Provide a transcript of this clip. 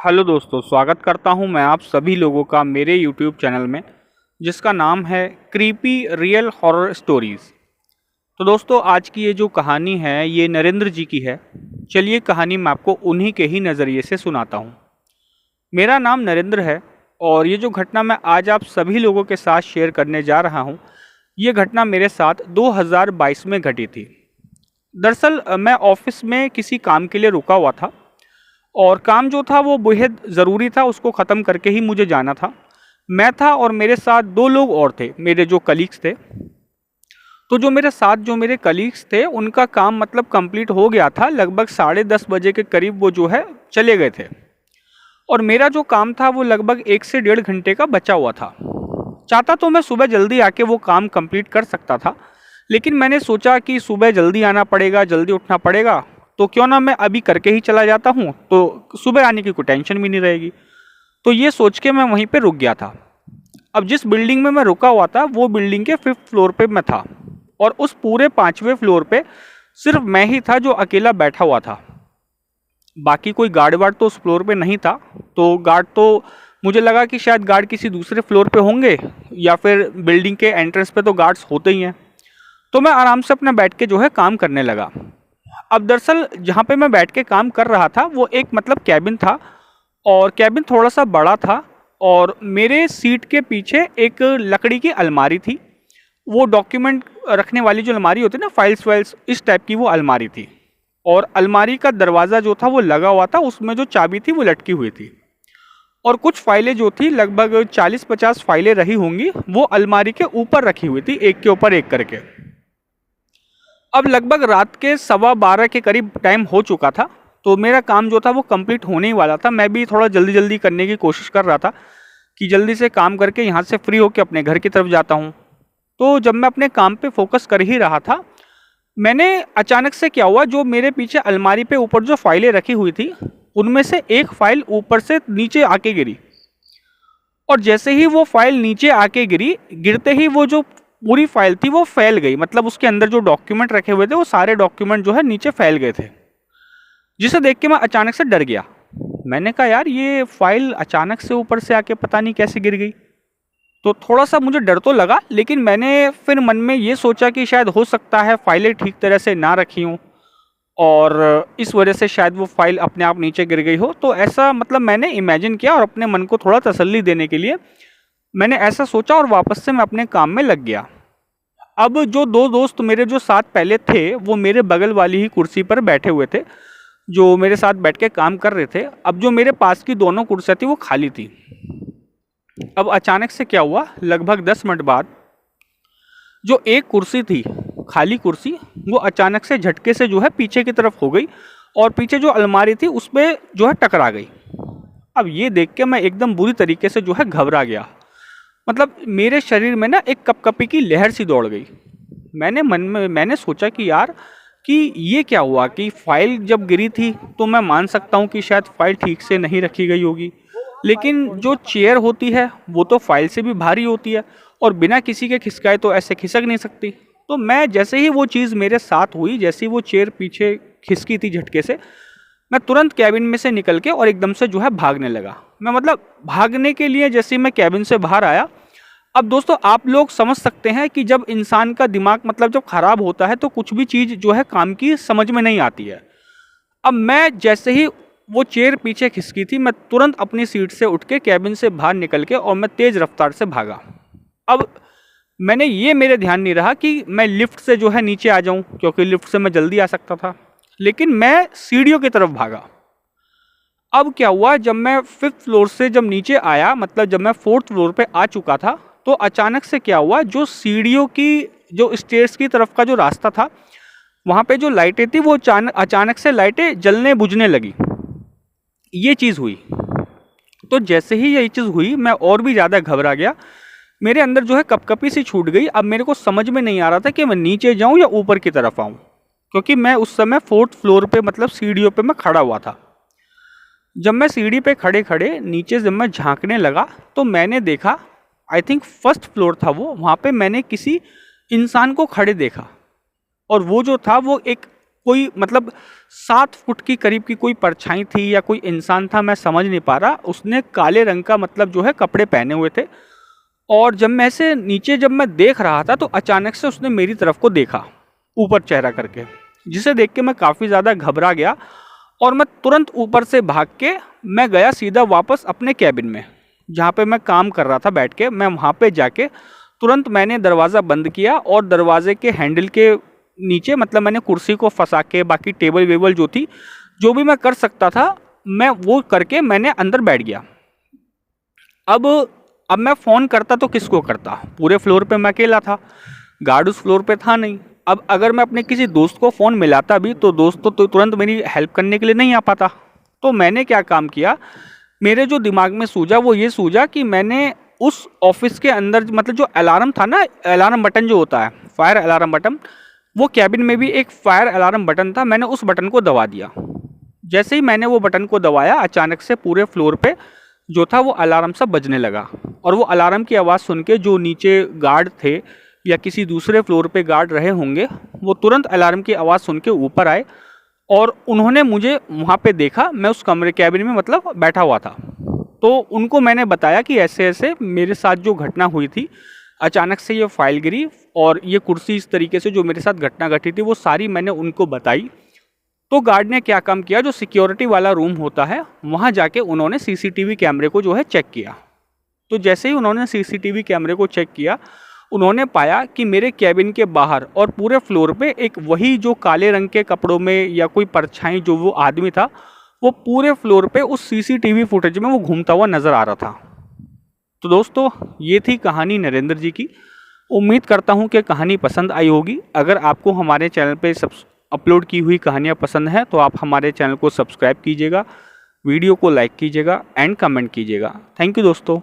Hello दोस्तों, स्वागत करता हूं मैं आप सभी लोगों का मेरे यूट्यूब चैनल में, जिसका नाम है क्रीपी रियल हॉरर स्टोरीज़। तो दोस्तों, आज की ये जो कहानी है ये नरेंद्र जी की है। चलिए कहानी मैं आपको उन्हीं के ही नज़रिए से सुनाता हूँ। मेरा नाम नरेंद्र है और ये जो घटना मैं आज आप सभी लोगों के साथ शेयर करने जा रहा हूँ, ये घटना मेरे साथ 2022 में घटी थी। दरअसल मैं ऑफिस में किसी काम के लिए रुका हुआ था और काम जो था वो बेहद ज़रूरी था, उसको ख़त्म करके ही मुझे जाना था। मैं था और मेरे साथ दो लोग और थे, मेरे जो कलीग्स थे। तो जो मेरे साथ जो मेरे कलीग्स थे उनका काम मतलब कंप्लीट हो गया था, लगभग 10:30 बजे के करीब वो जो है चले गए थे। और मेरा जो काम था वो लगभग 1 से 1.5 घंटे का बचा हुआ था। चाहता तो मैं सुबह जल्दी आके वो काम कंप्लीट कर सकता था, लेकिन मैंने सोचा कि सुबह जल्दी आना पड़ेगा, जल्दी उठना पड़ेगा, तो क्यों ना मैं अभी करके ही चला जाता हूँ, तो सुबह आने की कोई टेंशन भी नहीं रहेगी। तो ये सोच के मैं वहीं पे रुक गया था। अब जिस बिल्डिंग में मैं रुका हुआ था वो बिल्डिंग के 5th फ्लोर पे मैं था और उस पूरे 5वें फ्लोर पे सिर्फ मैं ही था जो अकेला बैठा हुआ था। बाकी कोई गार्ड वार्ड तो उस फ्लोर पे नहीं था। तो गार्ड तो मुझे लगा कि शायद गार्ड किसी दूसरे फ्लोर पे होंगे या फिर बिल्डिंग के एंट्रेंस पे तो गार्ड्स होते ही हैं। तो मैं आराम से अपना बैठ के जो है काम करने लगा। अब दरअसल जहाँ पे मैं बैठ के काम कर रहा था वो एक मतलब कैबिन था और कैबिन थोड़ा सा बड़ा था और मेरे सीट के पीछे एक लकड़ी की अलमारी थी। वो डॉक्यूमेंट रखने वाली जो अलमारी होती है ना, फाइल्स वाइल्स, इस टाइप की वो अलमारी थी। और अलमारी का दरवाज़ा जो था वो लगा हुआ था, उसमें जो चाबी थी वो लटकी हुई थी। और कुछ फाइलें जो थी, लगभग 40-50 फाइलें रही होंगी, वो अलमारी के ऊपर रखी हुई थी, एक के ऊपर एक करके। अब लगभग रात के 12:15 के करीब टाइम हो चुका था, तो मेरा काम जो था वो कंप्लीट होने ही वाला था। मैं भी थोड़ा जल्दी जल्दी करने की कोशिश कर रहा था कि जल्दी से काम करके यहाँ से फ्री होकर अपने घर की तरफ जाता हूँ। तो जब मैं अपने काम पे फोकस कर ही रहा था, मैंने अचानक से क्या हुआ, जो मेरे पीछे अलमारी पे ऊपर जो फाइलें रखी हुई थी उनमें से एक फाइल ऊपर से नीचे आके गिरी। और जैसे ही वो फाइल नीचे आके गिरी, गिरते ही वो जो पूरी फाइल थी वो फैल गई। मतलब उसके अंदर जो डॉक्यूमेंट रखे हुए थे वो सारे डॉक्यूमेंट जो है नीचे फैल गए थे, जिसे देख के मैं अचानक से डर गया। मैंने कहा यार, ये फाइल अचानक से ऊपर से आके पता नहीं कैसे गिर गई। तो थोड़ा सा मुझे डर तो लगा, लेकिन मैंने फिर मन में ये सोचा कि शायद हो सकता है फाइलें ठीक तरह से ना रखी हों और इस वजह से शायद वो फाइल अपने आप नीचे गिर गई हो। तो ऐसा मतलब मैंने इमेजिन किया और अपने मन को थोड़ा तसल्ली देने के लिए मैंने ऐसा सोचा और वापस से मैं अपने काम में लग गया। अब जो दो दोस्त मेरे जो साथ पहले थे वो मेरे बगल वाली ही कुर्सी पर बैठे हुए थे, जो मेरे साथ बैठ के काम कर रहे थे। अब जो मेरे पास की दोनों कुर्सियाँ थी वो खाली थी। अब अचानक से क्या हुआ, लगभग 10 मिनट बाद जो एक कुर्सी थी, खाली कुर्सी, वो अचानक से झटके से जो है पीछे की तरफ हो गई और पीछे जो अलमारी थी उसमें जो है टकरा गई। अब ये देख के मैं एकदम बुरी तरीके से जो है घबरा गया। मतलब मेरे शरीर में ना एक कपकपी की लहर सी दौड़ गई। मैंने सोचा कि यार, कि ये क्या हुआ कि फाइल जब गिरी थी तो मैं मान सकता हूँ कि शायद फाइल ठीक से नहीं रखी गई होगी, लेकिन जो चेयर होती है वो तो फाइल से भी भारी होती है और बिना किसी के खिसकाए तो ऐसे खिसक नहीं सकती। तो मैं जैसे ही वो चीज़ मेरे साथ हुई, जैसे ही वो चेयर पीछे खिसकी थी झटके से, मैं तुरंत कैबिन में से निकल के और एकदम से जो है भागने लगा। मैं मतलब भागने के लिए जैसे ही मैं कैबिन से बाहर आया, अब दोस्तों आप लोग समझ सकते हैं कि जब इंसान का दिमाग मतलब जब खराब होता है तो कुछ भी चीज़ जो है काम की समझ में नहीं आती है। अब मैं जैसे ही वो चेयर पीछे खिसकी थी, मैं तुरंत अपनी सीट से उठ के कैबिन से बाहर निकल के और मैं तेज़ रफ्तार से भागा। अब मैंने ये मेरे ध्यान नहीं रहा कि मैं लिफ्ट से जो है नीचे आ जाऊं, क्योंकि लिफ्ट से मैं जल्दी आ सकता था, लेकिन मैं सीढ़ियों की तरफ भागा। अब क्या हुआ, जब मैं 5th फ्लोर से जब नीचे आया, मतलब जब मैं 4th फ्लोर पे आ चुका था, तो अचानक से क्या हुआ, जो सीढ़ियों की जो स्टेयर्स की तरफ का जो रास्ता था वहाँ पे जो लाइटें थी वो अचानक से लाइटें जलने बुझने लगी। ये चीज़ हुई। तो जैसे ही ये चीज़ हुई मैं और भी ज़्यादा घबरा गया। मेरे अंदर जो है कपकपी सी छूट गई। अब मेरे को समझ में नहीं आ रहा था कि मैं नीचे जाऊँ या ऊपर की तरफ आऊँ, क्योंकि मैं उस समय 4th फ्लोर पे मतलब सीढ़ियों पे मैं खड़ा हुआ था। जब मैं सीढ़ी पे खड़े खड़े नीचे जब मैं झांकने लगा तो मैंने देखा, आई थिंक 1st फ्लोर था वो, वहाँ पे मैंने किसी इंसान को खड़े देखा और वो जो था वो एक कोई मतलब 7 फुट की करीब की कोई परछाई थी या कोई इंसान था, मैं समझ नहीं पा रहा। उसने काले रंग का मतलब जो है कपड़े पहने हुए थे, और जब मैं से नीचे जब मैं देख रहा था तो अचानक से उसने मेरी तरफ को देखा ऊपर चेहरा करके, जिसे देख के मैं काफ़ी ज़्यादा घबरा गया और मैं तुरंत ऊपर से भाग के मैं गया सीधा वापस अपने कैबिन में, जहाँ पे मैं काम कर रहा था बैठ के। मैं वहाँ पे जाके तुरंत मैंने दरवाज़ा बंद किया और दरवाजे के हैंडल के नीचे मतलब मैंने कुर्सी को फंसा के बाकी टेबल वेबल जो थी, जो भी मैं कर सकता था मैं वो करके मैंने अंदर बैठ गया। अब मैं फ़ोन करता तो किसको करता, पूरे फ्लोर पे मैं अकेला था, गार्ड उस फ्लोर पे था नहीं। अब अगर मैं अपने किसी दोस्त को फ़ोन मिलाता भी तो दोस्त तो तुरंत मेरी हेल्प करने के लिए नहीं आ पाता। तो मैंने क्या काम किया, मेरे जो दिमाग में सूझा वो ये सूझा कि मैंने उस ऑफिस के अंदर मतलब जो अलार्म था ना, अलार्म बटन जो होता है फायर अलार्म बटन, वो कैबिन में भी एक फायर अलार्म बटन था, मैंने उस बटन को दबा दिया। जैसे ही मैंने वो बटन को दबाया अचानक से पूरे फ्लोर पे जो था वो अलार्म सा बजने लगा, और वो अलार्म की आवाज़ सुन के जो नीचे गार्ड थे या किसी दूसरे फ्लोर पे गार्ड रहे होंगे, वो तुरंत अलार्म की आवाज़ सुन के ऊपर आए और उन्होंने मुझे वहाँ पे देखा। मैं उस कमरे कैबिन में मतलब बैठा हुआ था, तो उनको मैंने बताया कि ऐसे ऐसे मेरे साथ जो घटना हुई थी, अचानक से ये फाइल गिरी और ये कुर्सी इस तरीके से जो मेरे साथ घटना घटी थी वो सारी मैंने उनको बताई। तो गार्ड ने क्या काम किया, जो सिक्योरिटी वाला रूम होता है वहाँ जाके उन्होंने सीसीटीवी कैमरे को जो है चेक किया। तो जैसे ही उन्होंने सीसीटीवी कैमरे को चेक किया, उन्होंने पाया कि मेरे कैबिन के बाहर और पूरे फ्लोर पे एक वही जो काले रंग के कपड़ों में या कोई परछाई जो वो आदमी था, वो पूरे फ्लोर पे उस सीसीटीवी फुटेज में वो घूमता हुआ नज़र आ रहा था। तो दोस्तों ये थी कहानी नरेंद्र जी की। उम्मीद करता हूँ कि कहानी पसंद आई होगी। अगर आपको हमारे चैनल पे अपलोड की हुई कहानियाँ पसंद हैं तो आप हमारे चैनल को सब्सक्राइब कीजिएगा, वीडियो को लाइक कीजिएगा एंड कमेंट कीजिएगा। थैंक यू दोस्तों।